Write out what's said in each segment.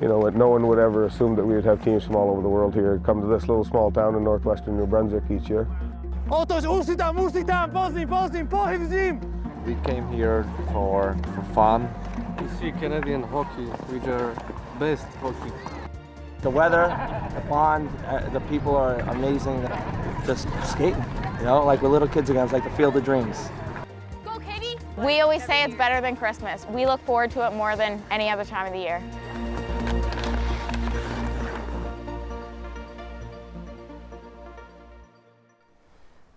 You know, no one would ever assume that we would have teams from all over the world here come to this little small town in northwestern New Brunswick each year. We came here for fun. We see Canadian hockey, which are best hockey. The weather, the pond, the people are amazing. Just skating, you know, like we're little kids again. It's like the field of dreams. Go, Katie! We always say it's better than Christmas. We look forward to it more than any other time of the year.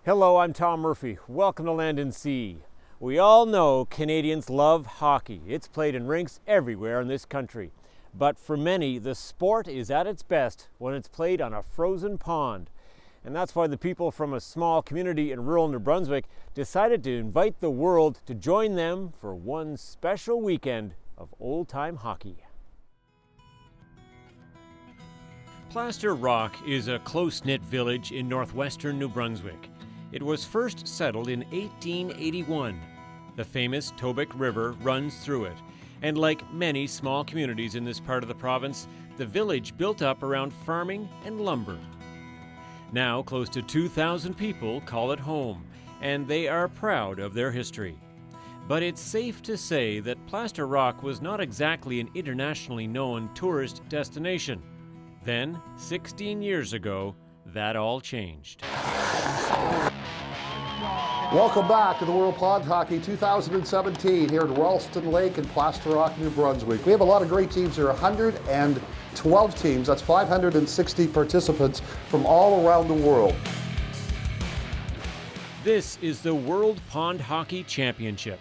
Hello, I'm Tom Murphy. Welcome to Land and Sea. We all know Canadians love hockey. It's played in rinks everywhere in this country. But for many, the sport is at its best when it's played on a frozen pond. And that's why the people from a small community in rural New Brunswick decided to invite the world to join them for one special weekend of old-time hockey. Plaster Rock is a close-knit village in northwestern New Brunswick. It was first settled in 1881. The famous Tobic River runs through it, and like many small communities in this part of the province, the village built up around farming and lumber. Now close to 2,000 people call it home, and they are proud of their history. But it's safe to say that Plaster Rock was not exactly an internationally known tourist destination. Then, 16 years ago, that all changed. Welcome back to the World Pond Hockey 2017 here at Ralston Lake in Plaster Rock, New Brunswick. We have a lot of great teams here, 112 teams. That's 560 participants from all around the world. This is the World Pond Hockey Championship.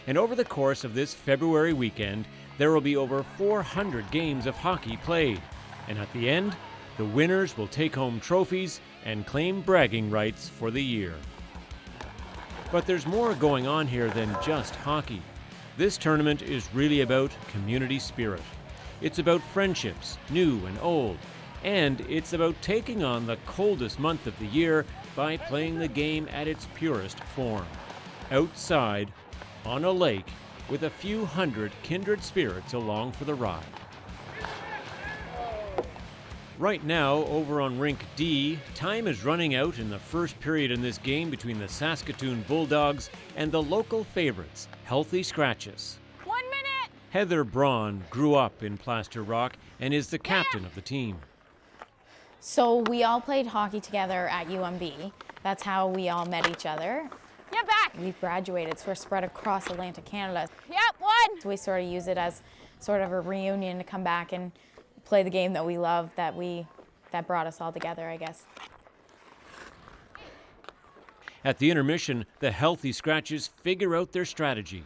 And over the course of this February weekend, there will be over 400 games of hockey played. And at the end, the winners will take home trophies and claim bragging rights for the year. But there's more going on here than just hockey. This tournament is really about community spirit. It's about friendships, new and old. And it's about taking on the coldest month of the year by playing the game at its purest form. Outside, on a lake, with a few hundred kindred spirits along for the ride. Right now, over on Rink D, time is running out in the first period in this game between the Saskatoon Bulldogs and the local favorites, Healthy Scratches. 1 minute! Heather Braun grew up in Plaster Rock and is the captain of the team. So we all played hockey together at UMB. That's how we all met each other. Get back! We've graduated, so we're spread across Atlantic Canada. Yep, one! So we sort of use it as sort of a reunion to come back and play the game that we love, that brought us all together, I guess. At the intermission, the Healthy Scratches figure out their strategy.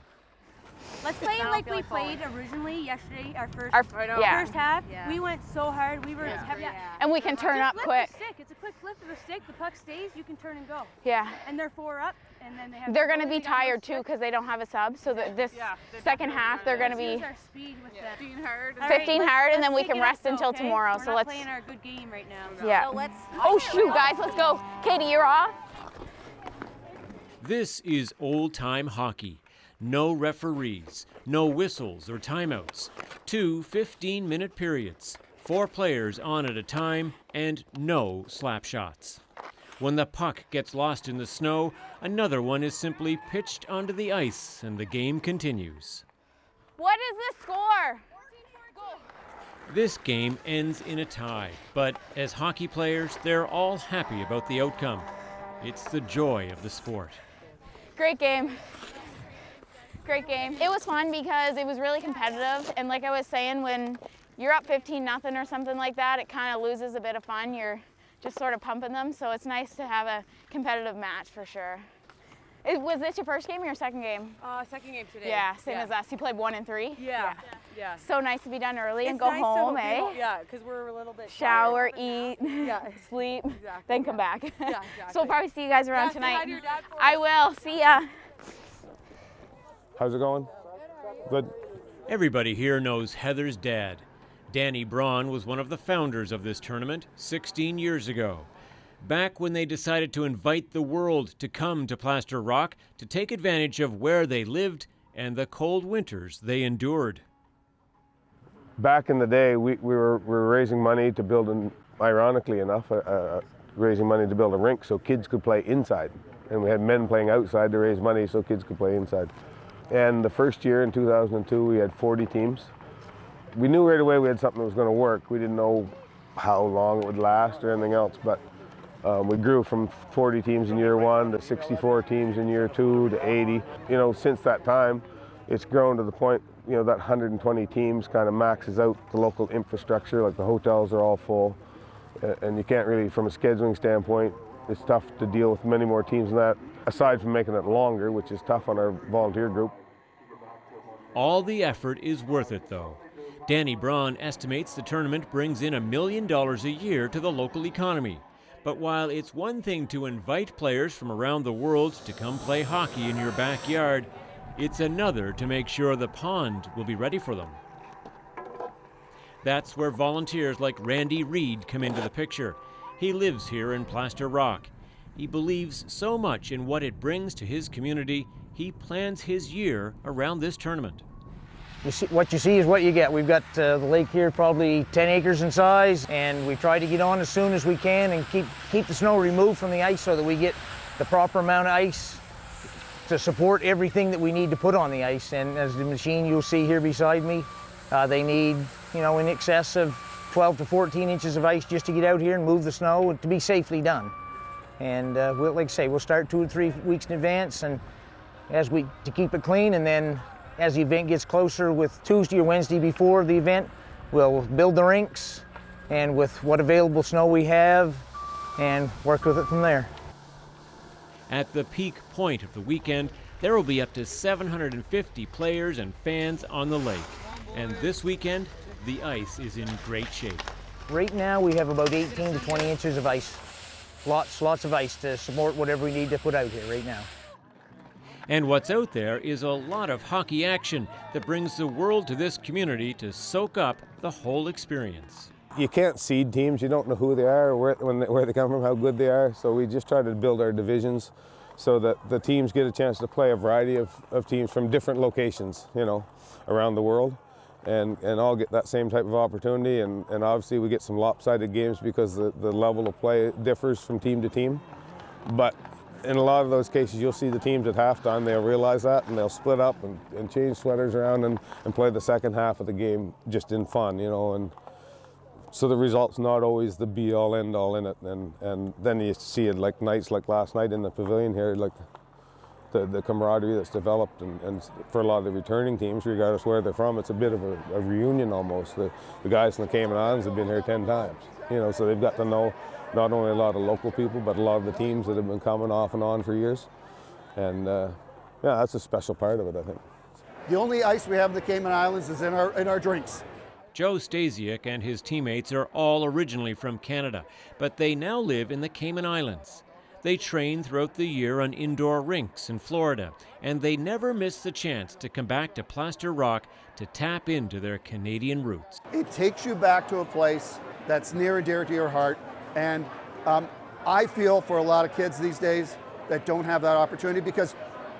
Let's play it like we played originally yesterday, our first half. Yeah. We went so hard. We were heavy. And we can turn up flip quick. The stick. It's a quick flip of the stick. The puck stays. You can turn and go. Yeah. And they're 4 up, and then they have. They're going to be tired too because they don't have a sub. So that this second half, they're going to be use our speed with them. 15 hard, and then we can rest until tomorrow. We're so not let's playing our good game right now. Yeah. So let's. Oh shoot, guys, let's go. Katie, you're off. This is old-time hockey. No referees, no whistles or timeouts. 2 15-minute periods, 4 players on at a time, and no slap shots. When the puck gets lost in the snow, another one is simply pitched onto the ice and the game continues. What is the score? This game ends in a tie, but as hockey players, they're all happy about the outcome. It's the joy of the sport. Great game. Great game. It was fun because it was really competitive, and like I was saying, when you're up 15-0 or something like that, it kind of loses a bit of fun. You're just sort of pumping them, so it's nice to have a competitive match for sure. Was this your first game or your second game? Second game today. Yeah, same as us. You played 1 and 3? Yeah. So nice to be done early and go nice home, eh? Yeah, because we're a little bit Shower, tired. eat, sleep, then come back. Yeah, exactly. So we'll probably see you guys around tonight. Say hi to your dad for us. I will. See ya. How's it going? Good. Everybody here knows Heather's dad. Danny Braun was one of the founders of this tournament 16 years ago. Back when they decided to invite the world to come to Plaster Rock to take advantage of where they lived and the cold winters they endured. Back in the day, we were raising money to build, ironically enough, raising money to build a rink so kids could play inside. And we had men playing outside to raise money so kids could play inside. And the first year in 2002, we had 40 teams. We knew right away we had something that was going to work. We didn't know how long it would last or anything else, but we grew from 40 teams in year one to 64 teams in year two to 80. You know, since that time, it's grown to the point, you know, that 120 teams kind of maxes out the local infrastructure, like the hotels are all full. And you can't really, from a scheduling standpoint, it's tough to deal with many more teams than that, aside from making it longer, which is tough on our volunteer group. All the effort is worth it, though. Danny Braun estimates the tournament brings in $1 million a year to the local economy. But while it's one thing to invite players from around the world to come play hockey in your backyard, it's another to make sure the pond will be ready for them. That's where volunteers like Randy Reed come into the picture. He lives here in Plaster Rock. He believes so much in what it brings to his community, he plans his year around this tournament. What you see is what you get. We've got the lake here probably 10 acres in size, and we try to get on as soon as we can and keep the snow removed from the ice so that we get the proper amount of ice to support everything that we need to put on the ice. And as the machine you'll see here beside me, they need, you know, in excess of 12 to 14 inches of ice just to get out here and move the snow to be safely done. And like I say, we'll start 2 or 3 weeks in advance, and to keep it clean, and then as the event gets closer, with Tuesday or Wednesday before the event, we'll build the rinks and with what available snow we have and work with it from there. At the peak point of the weekend, there will be up to 750 players and fans on the lake. And this weekend, the ice is in great shape. Right now we have about 18 to 20 inches of ice. Lots of ice to support whatever we need to put out here right now. And what's out there is a lot of hockey action that brings the world to this community to soak up the whole experience. You can't seed teams, you don't know who they are, where they come from, how good they are, so we just try to build our divisions so that the teams get a chance to play a variety of teams from different locations, you know, around the world, and all get that same type of opportunity, and obviously we get some lopsided games because the level of play differs from team to team, but in a lot of those cases, you'll see the teams at halftime, they'll realize that, and they'll split up and change sweaters around and play the second half of the game just in fun, you know. And so the result's not always the be-all, end-all in it. And then you see it like nights like last night in the pavilion here, like the camaraderie that's developed. And for a lot of the returning teams, regardless where they're from, it's a bit of a reunion almost. The guys in the Cayman Islands have been here 10 times, you know, so they've got to know not only a lot of local people, but a lot of the teams that have been coming off and on for years. And yeah, that's a special part of it, I think. The only ice we have in the Cayman Islands is in our drinks. Joe Stasiak and his teammates are all originally from Canada, but they now live in the Cayman Islands. They train throughout the year on indoor rinks in Florida, and they never miss the chance to come back to Plaster Rock to tap into their Canadian roots. It takes you back to a place that's near and dear to your heart. And I feel for a lot of kids these days that don't have that opportunity, because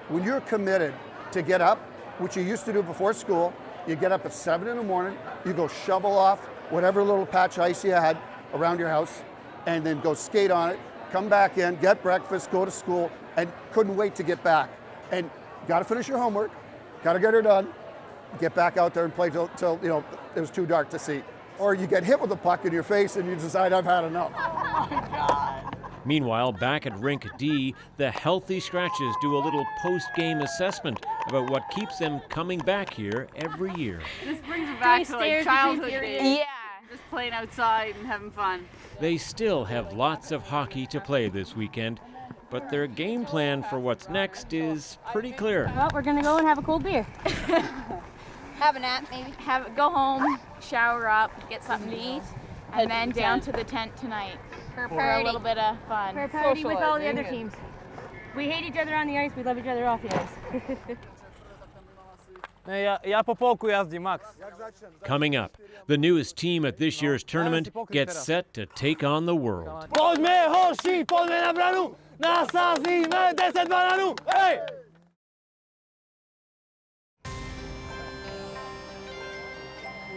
when you're committed to get up, which you used to do before school, you get up at 7 in the morning, you go shovel off whatever little patch of ice you had around your house, and then go skate on it, come back in, get breakfast, go to school, and couldn't wait to get back. And got to finish your homework, got to get her done, get back out there and play till you know it was too dark to see. Or you get hit with a puck in your face and you decide, I've had enough. Oh my God. Meanwhile, back at Rink D, the Healthy Scratches do a little post-game assessment about what keeps them coming back here every year. This brings it back to like childhood days. Yeah. Just playing outside and having fun. They still have lots of hockey to play this weekend, but their game plan for what's next is pretty clear. Well, we're gonna go and have a cold beer. Have a nap, maybe. Go home, shower up, get something to eat, and then down to the tent tonight for a little bit of fun. For a party with all the other teams. We hate each other on the ice, we love each other off the ice. Coming up, the newest team at this year's tournament gets set to take on the world.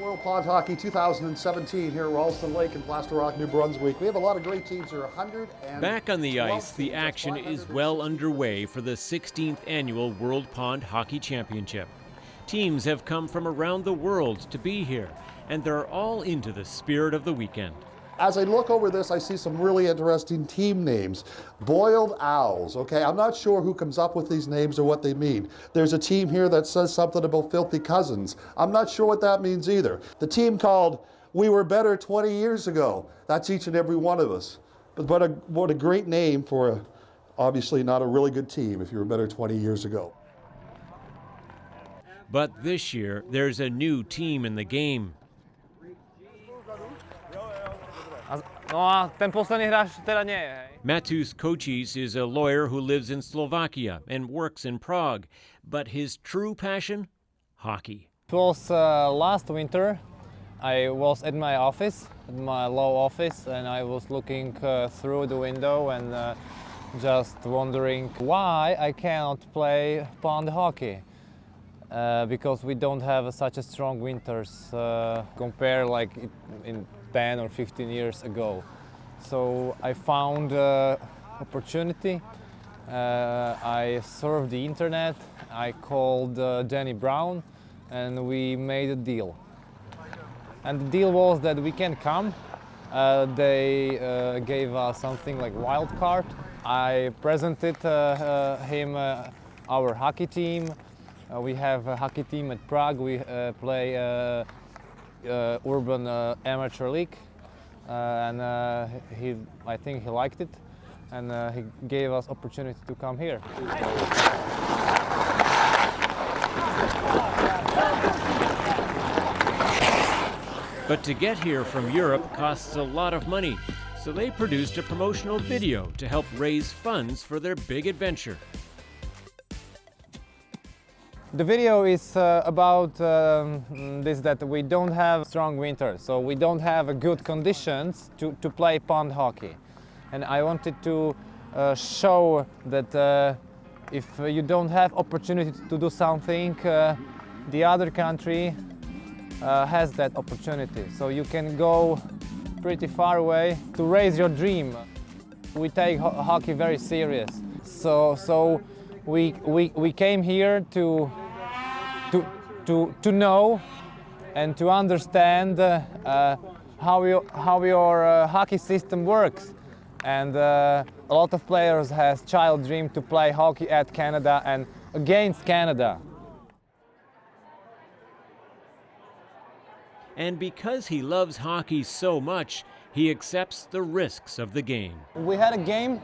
World Pond Hockey 2017 here at Ralston Lake in Plaster Rock, New Brunswick. We have a lot of great teams here. Back on the ice, the action is well underway for the 16th annual World Pond Hockey Championship. Teams have come from around the world to be here, and they're all into the spirit of the weekend. As I look over this, I see some really interesting team names. Boiled Owls, okay? I'm not sure who comes up with these names or what they mean. There's a team here that says something about Filthy Cousins. I'm not sure what that means either. The team called We Were Better 20 Years Ago. That's each and every one of us. But what a great name for obviously not a really good team if you were better 20 years ago. But this year, there's a new team in the game. Matus Kocis is a lawyer who lives in Slovakia and works in Prague. But his true passion? Hockey. It was last winter. I was at my office, at my law office, and I was looking through the window and just wondering why I can't play pond hockey. Because we don't have such a strong winters compare like in 10 or 15 years ago. So I found opportunity. I surfed the internet. I called Danny Brown, and we made a deal. And the deal was that we can come. They gave us something like wild card. I presented him our hockey team. We have a hockey team at Prague. We play urban amateur league, and I think he liked it, and he gave us opportunity to come here. But to get here from Europe costs a lot of money, so they produced a promotional video to help raise funds for their big adventure. The video is about this, that we don't have strong winter, so we don't have good conditions to play pond hockey. And I wanted to show that if you don't have opportunity to do something, the other country has that opportunity. So you can go pretty far away to raise your dream. We take hockey very serious. So we came here to know and to understand how your hockey system works. And a lot of players has child dream to play hockey at Canada and against Canada. And because he loves hockey so much, he accepts the risks of the game. We had a game,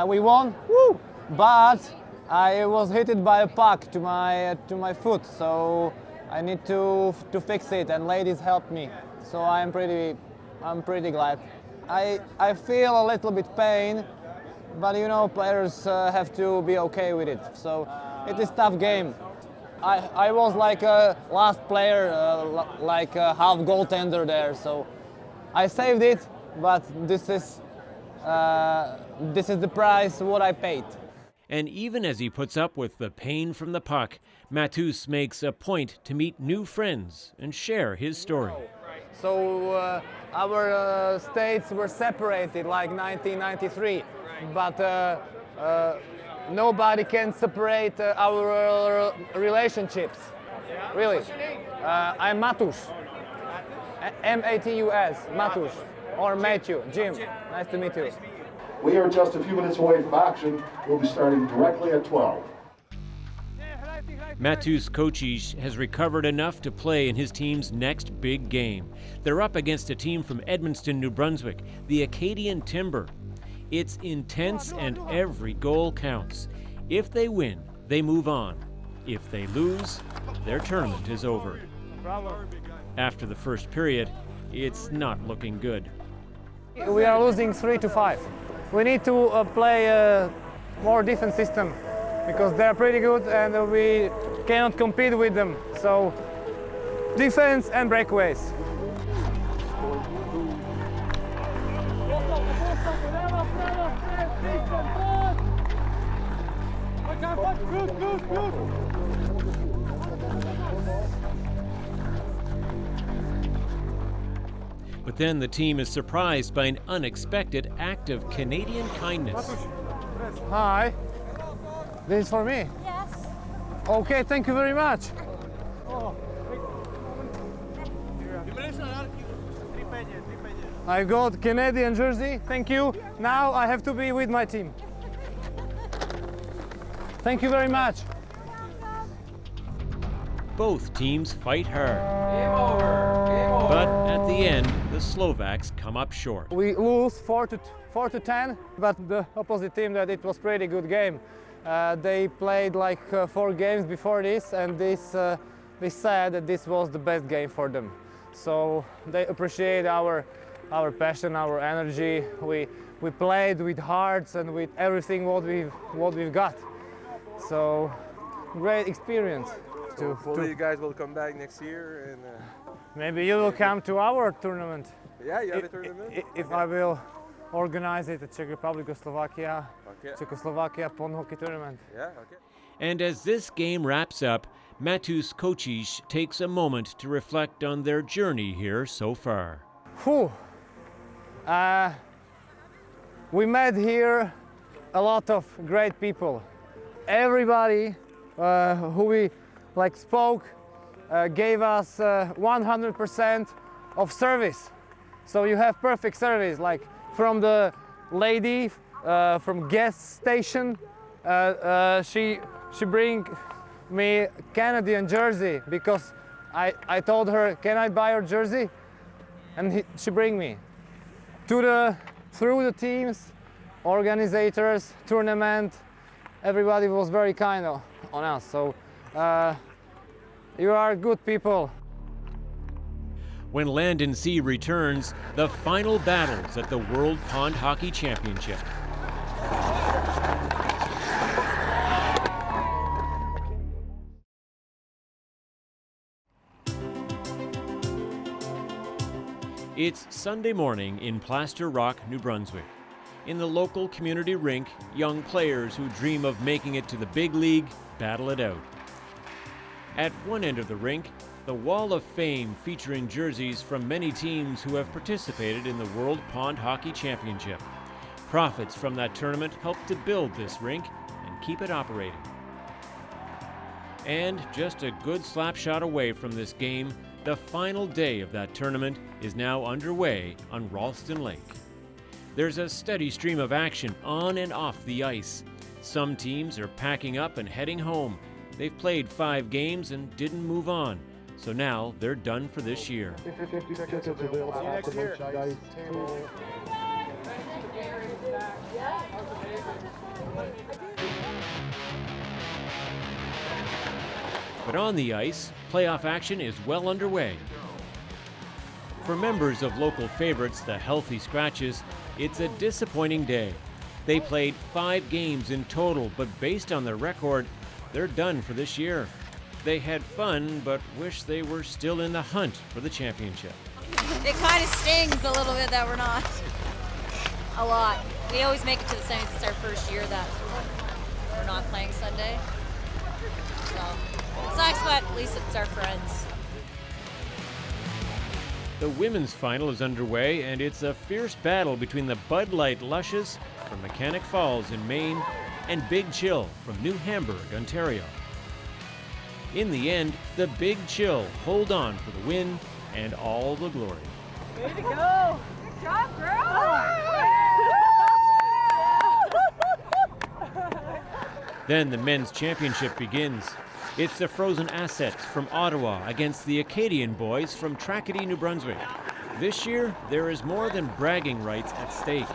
we won, woo! But I was hit by a puck to my foot, so I need to fix it, and ladies helped me. So I'm pretty glad. I feel a little bit pain, but you know, players have to be okay with it. So it is a tough game. I was like a last player, like a half goaltender there, so I saved it, but this is the price what I paid. And even as he puts up with the pain from the puck, Matus makes a point to meet new friends and share his story. So our states were separated like 1993, but nobody can separate our relationships, really. I'm Matus, M-A-T-U-S, Matus, or Matthew, Jim, nice to meet you. We are just a few minutes away from action. We'll be starting directly at 12. Matus Kocis has recovered enough to play in his team's next big game. They're up against a team from Edmundston, New Brunswick, the Acadian Timber. It's intense and every goal counts. If they win, they move on. If they lose, their tournament is over. After the first period, it's not looking good. We are losing 3-5. We need to play a more defense system because they're pretty good and we cannot compete with them. So defense and breakaways. But then the team is surprised by an unexpected act of Canadian kindness. Hi. This is for me? Yes. Okay, thank you very much. I got Canadian jersey, thank you. Now I have to be with my team. Thank you very much. Both teams fight hard. Game over. Game over. But at the end, the Slovaks come up short. We lose 4-10, but the opposite team that it was pretty good game. They played like 4 games before this, and they said that this was the best game for them. So they appreciate our passion, our energy. We played with hearts and with everything what we've got. So great experience. Hopefully you guys will come back next year and maybe you will come to our tournament. Yeah, you have a tournament? If I will organize it at Czech Republic or Slovakia, Okay. Czechoslovakia pond hockey tournament. Yeah, okay. And as this game wraps up, Matus Kocic takes a moment to reflect on their journey here so far. Whew. We met here a lot of great people. Everybody who we spoke gave us 100% of service. So you have perfect service, like from the lady from gas station. She bring me Canadian jersey because I told her, can I buy your jersey? And she bring me. Through the teams, organizers, tournament, everybody was very kind on us. So you are good people. When Land and Sea returns, the final battles at the World Pond Hockey Championship. It's Sunday morning in Plaster Rock, New Brunswick. In the local community rink, young players who dream of making it to the big league battle it out. At one end of the rink, the Wall of Fame featuring jerseys from many teams who have participated in the World Pond Hockey Championship. Profits from that tournament helped to build this rink and keep it operating. And just a good slap shot away from this game, the final day of that tournament is now underway on Ralston Lake. There's a steady stream of action on and off the ice. Some teams are packing up and heading home. They've played 5 games and didn't move on, so now they're done for this year. See you next year. But on the ice, playoff action is well underway. For members of local favorites, the Healthy Scratches, it's a disappointing day. They played 5 games in total, but based on their record, they're done for this year. They had fun, but wish they were still in the hunt for the championship. It kind of stings a little bit that we're not. A lot. We always make it to the semis. It's our first year that we're not playing Sunday. So it sucks, but at least it's our friends. The women's final is underway, and it's a fierce battle between the Bud Light Lushes from Mechanic Falls in Maine and Big Chill from New Hamburg, Ontario. In the end, the Big Chill hold on for the win and all the glory. Way to go! Good job, girl! Then the men's championship begins. It's the Frozen Assets from Ottawa against the Acadian boys from Tracadie, New Brunswick. This year, there is more than bragging rights at stake.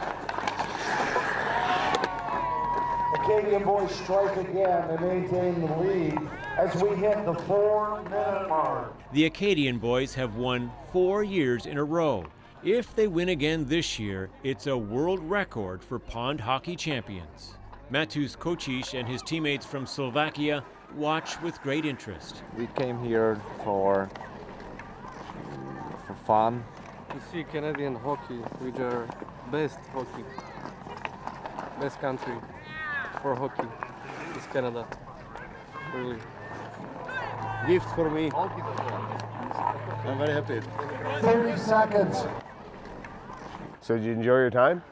Acadian boys strike again and maintain the lead as we hit the 4-minute mark. The Acadian boys have won 4 years in a row. If they win again this year, it's a world record for pond hockey champions. Matus Kocic and his teammates from Slovakia watch with great interest. We came here for fun. To see Canadian hockey, which are best hockey, best country for hockey is Canada. Really. Gift for me. I'm very happy. 30 seconds. So did you enjoy your time?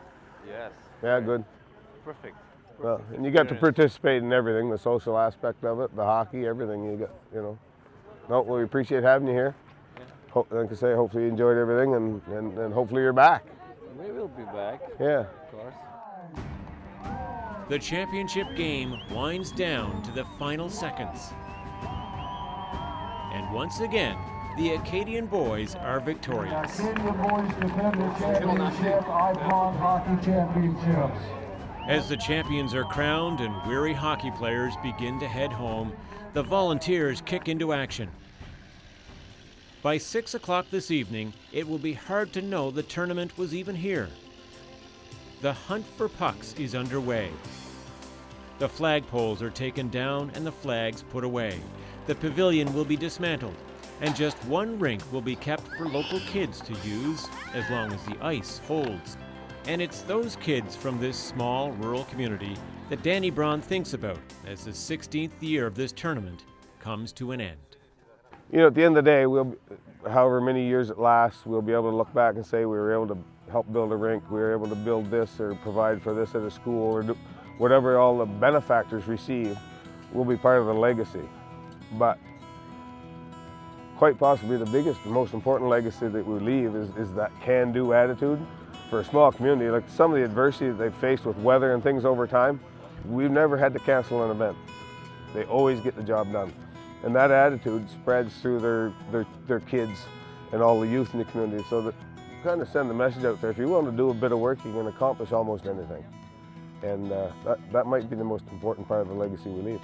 Yes. Yeah, good. Perfect. Well, and you got to participate in everything, the social aspect of it, the hockey, everything you got, you know. No, we appreciate having you here. Yeah. Like I say, hopefully you enjoyed everything and hopefully you're back. We will be back. Yeah. Of course. The championship game winds down to the final seconds. And once again, the Acadian boys are victorious. Acadian boys defend the championship, Icon Hockey Championships. As the champions are crowned and weary hockey players begin to head home, the volunteers kick into action. By 6 o'clock this evening, it will be hard to know the tournament was even here. The hunt for pucks is underway. The flagpoles are taken down and the flags put away. The pavilion will be dismantled, and just one rink will be kept for local kids to use as long as the ice holds. And it's those kids from this small rural community that Danny Braun thinks about as the 16th year of this tournament comes to an end. You know, at the end of the day, however many years it lasts, we'll be able to look back and say we were able to help build a rink, we were able to build this or provide for this at a school, or do whatever all the benefactors receive will be part of the legacy. But quite possibly the biggest, the most important legacy that we leave is that can-do attitude. For a small community, like some of the adversity that they've faced with weather and things over time, we've never had to cancel an event. They always get the job done. And that attitude spreads through their kids and all the youth in the community, so that kind of send the message out there, if you're willing to do a bit of work, you can accomplish almost anything. And that might be the most important part of the legacy we leave.